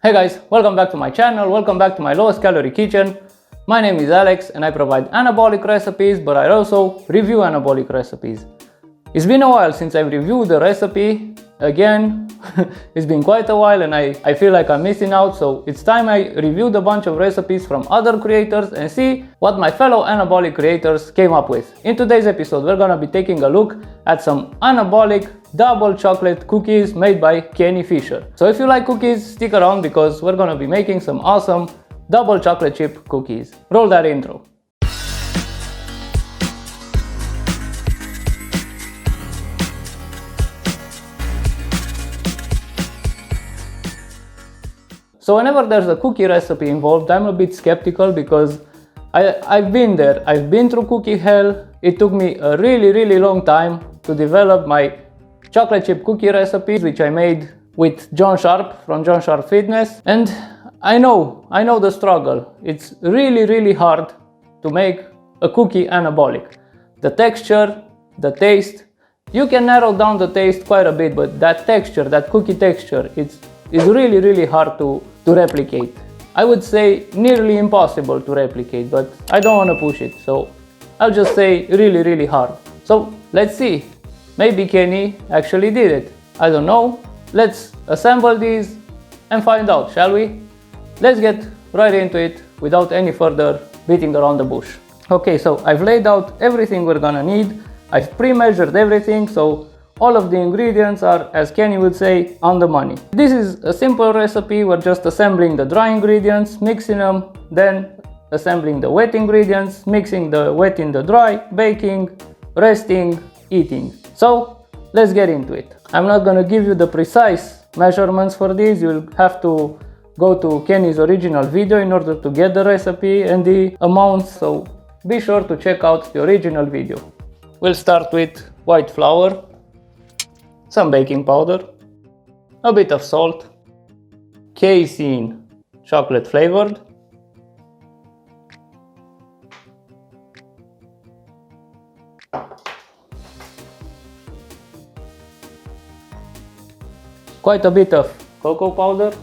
Hey guys, welcome back to my channel, welcome back to my lowest calorie kitchen. My name is Alex and I provide anabolic recipes, but I also review anabolic recipes. It's been a while since I've reviewed the recipe again. It's been quite a while and I feel like I'm missing out, so it's time I reviewed a bunch of recipes from other creators and see what my fellow anabolic creators came up with. In today's episode we're gonna be taking a look at some anabolic double chocolate cookies made by Kenny Fischer. So if you like cookies, stick around because we're gonna be making some awesome double chocolate chip cookies. Roll that intro. So whenever there's a cookie recipe involved, I'm a bit skeptical because I've been there. I've been through cookie hell. It took me a really long time to develop my chocolate chip cookie recipes, which I made with John Sharp from John Sharp Fitness. And I know the struggle. It's really hard to make a cookie anabolic. The texture, the taste, you can narrow down the taste quite a bit, but that texture, that cookie texture, is really hard to replicate. I would say nearly impossible to replicate, but I don't want to push it, so I'll just say really hard. So let's see, maybe Kenny actually did it. I don't know. Let's assemble these and find out, shall we? Let's get right into it without any further beating around the bush. Okay, so I've laid out everything we're gonna need. I've pre-measured everything, so all of the ingredients are, as Kenny would say, on the money. This is a simple recipe. We're just assembling the dry ingredients, mixing them, then assembling the wet ingredients, mixing the wet in the dry, baking, resting, eating. So let's get into it. I'm not gonna give you the precise measurements for these. You'll have to go to Kenny's original video in order to get the recipe and the amounts, so be sure to check out the original video. We'll start with white flour, some baking powder, a bit of salt, casein chocolate flavored, quite a bit of cocoa powder,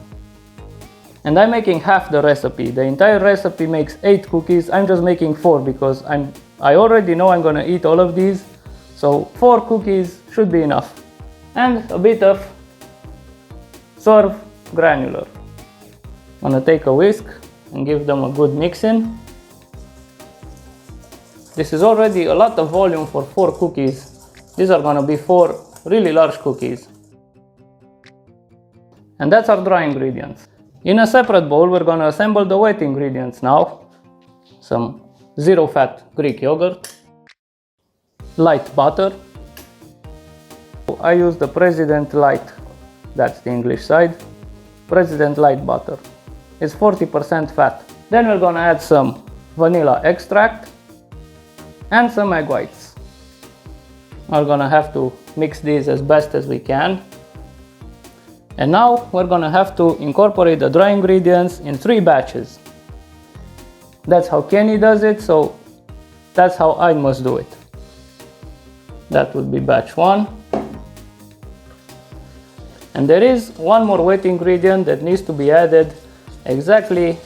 and I'm making half the recipe. The entire recipe makes 8 cookies. I'm just making 4 because I already know I'm gonna eat all of these, so 4 cookies should be enough. And a bit of Swerve granular. I'm gonna take a whisk and give them a good mixing. This is already a lot of volume for 4 cookies. These are gonna be 4 really large cookies. And that's our dry ingredients. In a separate bowl, we're gonna assemble the wet ingredients now. Some zero fat Greek yogurt, light butter. I use the President Light, that's the English side, President Light butter. It's 40% fat. Then we're gonna add some vanilla extract and some egg whites. We're gonna have to mix these as best as we can. And now we're gonna have to incorporate the dry ingredients in 3 batches. That's how Kenny does it, so that's how I must do it. That would be batch 1. And there is one more wet ingredient that needs to be added exactly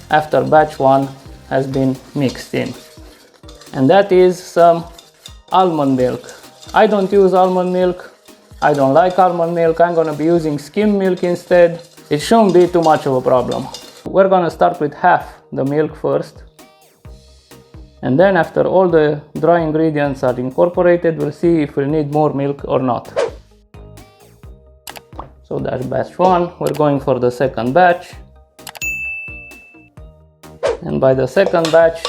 after batch 1 has been mixed in. And that is some almond milk. I don't use almond milk. I don't like almond milk. I'm gonna be using skim milk instead. It shouldn't be too much of a problem. We're gonna start with half the milk first. And then after all the dry ingredients are incorporated, we'll see if we'll need more milk or not. So that's batch 1. We're going for the second batch. And by the second batch,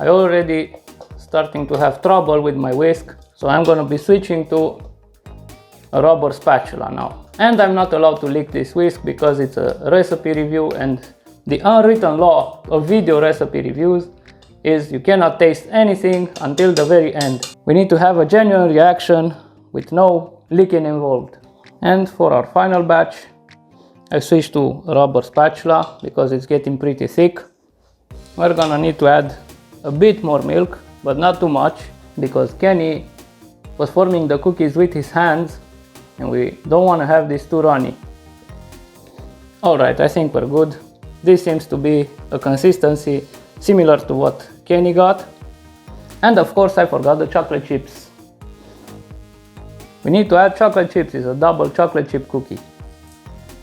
I already starting to have trouble with my whisk. So I'm gonna be switching to a rubber spatula now. And I'm not allowed to lick this whisk because it's a recipe review, and the unwritten law of video recipe reviews is you cannot taste anything until the very end. We need to have a genuine reaction with no licking involved. And for our final batch, I switched to a rubber spatula because it's getting pretty thick. We're gonna need to add a bit more milk, but not too much, because Kenny was forming the cookies with his hands and we don't want to have this too runny. Alright, I think we're good. This seems to be a consistency similar to what Kenny got. And of course I forgot the chocolate chips. We need to add chocolate chips. It's a double chocolate chip cookie.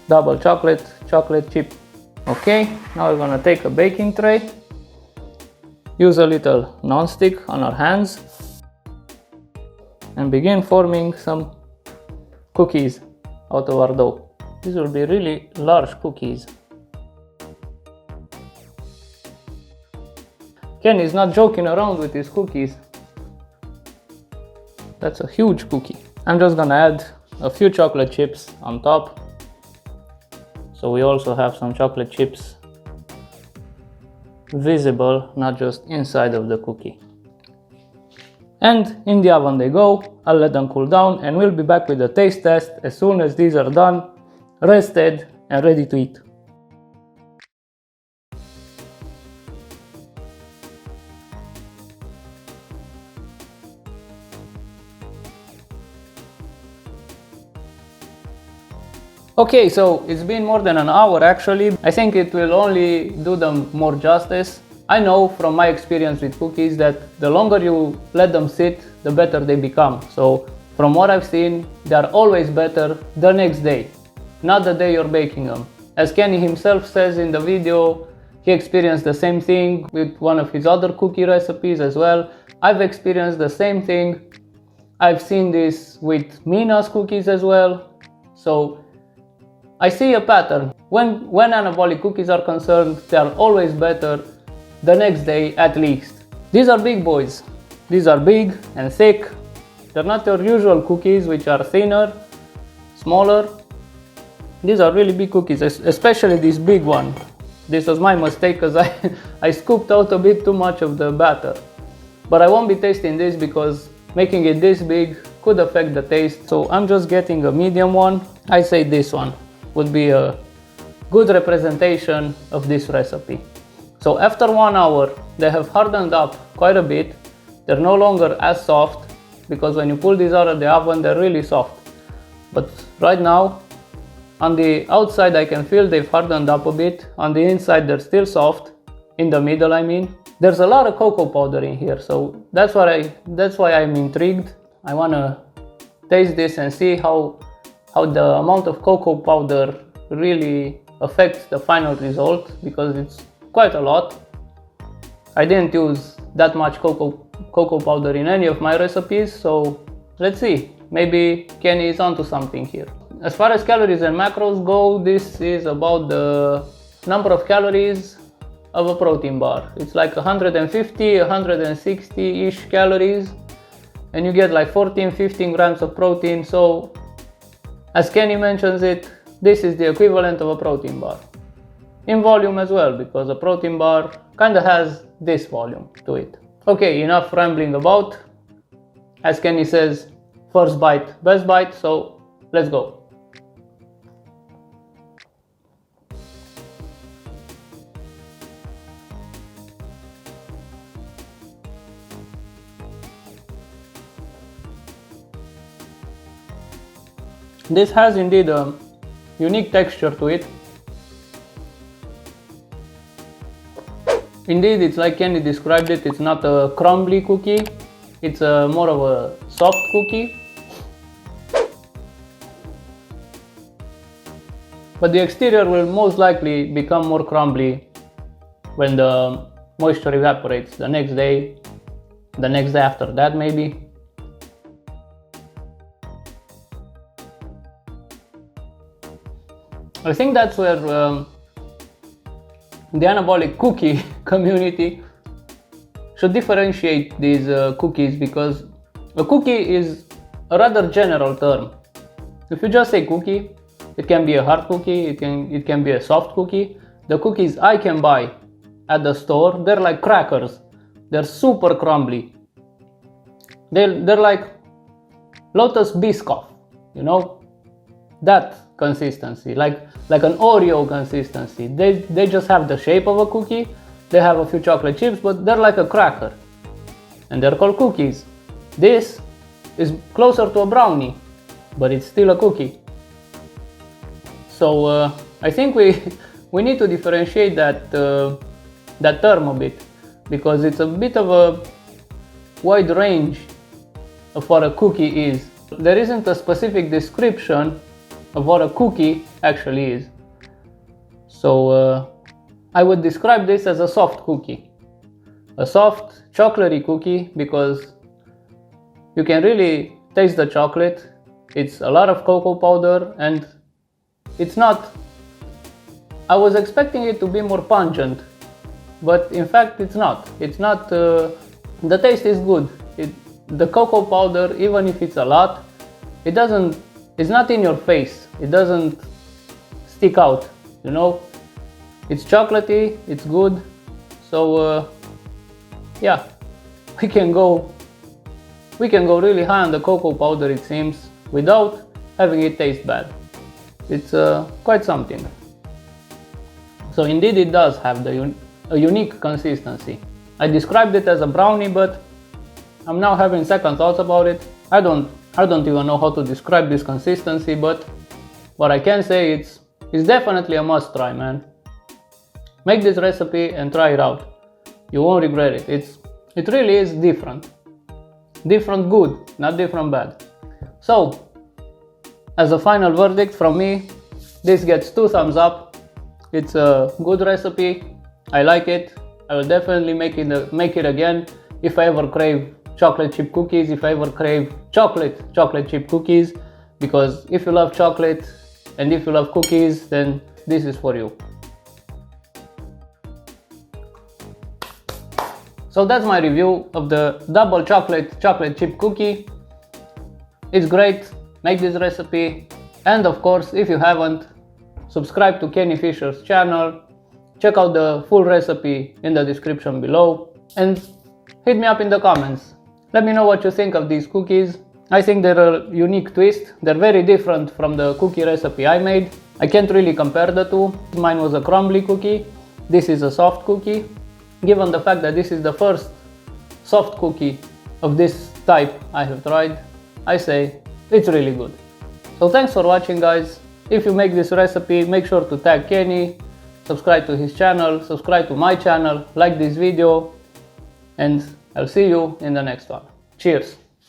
Double chocolate chip. Okay, now we're gonna take a baking tray. Use a little non-stick on our hands and begin forming some cookies out of our dough. These will be really large cookies. Ken is not joking around with his cookies. That's a huge cookie. I'm just gonna add a few chocolate chips on top. So we also have some chocolate chips visible, not just inside of the cookie. And in the oven they go. I'll let them cool down and we'll be back with the taste test as soon as these are done, rested and ready to eat. Okay, so it's been more than an hour actually. I think it will only do them more justice. I know from my experience with cookies that the longer you let them sit, the better they become. So from what I've seen, they are always better the next day, not the day you're baking them. As Kenny himself says in the video, he experienced the same thing with one of his other cookie recipes as well. I've experienced the same thing. I've seen this with Mina's cookies as well. So I see a pattern. When anabolic cookies are concerned, they are always better the next day at least. These are big boys. These are big and thick. They're not your usual cookies which are thinner, smaller. These are really big cookies, especially this big one. This was my mistake because I scooped out a bit too much of the batter. But I won't be tasting this because making it this big could affect the taste. So I'm just getting a medium one. I say this one would be a good representation of this recipe. So after 1 hour, they have hardened up quite a bit. They're no longer as soft because when you pull these out of the oven, they're really soft. But right now, on the outside, I can feel they've hardened up a bit. On the inside, they're still soft. In the middle, I mean. There's a lot of cocoa powder in here, so that's why I'm intrigued. I wanna taste this and see how the amount of cocoa powder really affects the final result, because it's quite a lot. I didn't use that much cocoa powder in any of my recipes, so let's see. Maybe Kenny is onto something here. As far as calories and macros go, this is about the number of calories of a protein bar. It's like 150, 160-ish calories, and you get like 14-15 grams of protein. So as Kenny mentions it, this is the equivalent of a protein bar. In volume as well, because a protein bar kind of has this volume to it. Okay, enough rambling about. As Kenny says, first bite, best bite, so let's go. This has indeed a unique texture to it. Indeed, it's like Kenny described it, it's not a crumbly cookie, it's more of a soft cookie. But the exterior will most likely become more crumbly when the moisture evaporates the next day, the next day after that maybe. I think that's where the anabolic cookie community should differentiate these cookies, because a cookie is a rather general term. If you just say cookie, it can be a hard cookie, it can be a soft cookie. The cookies I can buy at the store, they're like crackers. They're super crumbly. They're like Lotus Biscoff, you know? That consistency, like an Oreo consistency. They just have the shape of a cookie, they have a few chocolate chips, but they're like a cracker. And they're called cookies. This is closer to a brownie, but it's still a cookie. So I think we need to differentiate that term a bit, because it's a bit of a wide range of what a cookie is. There isn't a specific description of what a cookie actually is. So I would describe this as a soft cookie. A soft chocolatey cookie, because you can really taste the chocolate. It's a lot of cocoa powder, and it's not... I was expecting it to be more pungent, but in fact it's not. It's not... the taste is good. The cocoa powder, even if it's a lot, it's not in your face. It doesn't stick out, you know? It's chocolatey, it's good. So yeah, we can go really high on the cocoa powder, it seems, without having it taste bad. It's quite something. So indeed it does have a unique consistency. I described it as a brownie, but I'm now having second thoughts about it. I don't even know how to describe this consistency, but what I can say, it's definitely a must try, man. Make this recipe and try it out. You won't regret it. It really is different. Different good, not different bad. So, as a final verdict from me, this gets 2 thumbs up. It's a good recipe. I like it. I will definitely make it again if I ever crave chocolate chip cookies, if I ever crave chocolate chip cookies, because if you love chocolate and if you love cookies, then this is for you. So that's my review of the double chocolate chip cookie. It's great. Make this recipe, and of course, if you haven't, subscribe to Kenny Fischer's channel. Check out the full recipe in the description below, and hit me up in the comments. Let me know what you think of these cookies. I think they're a unique twist. They're very different from the cookie recipe I made. I can't really compare the two. Mine was a crumbly cookie. This is a soft cookie. Given the fact that this is the first soft cookie of this type I have tried, I say it's really good. So thanks for watching, guys. If you make this recipe, make sure to tag Kenny, subscribe to his channel, subscribe to my channel, like this video, and I'll see you in the next one. Cheers!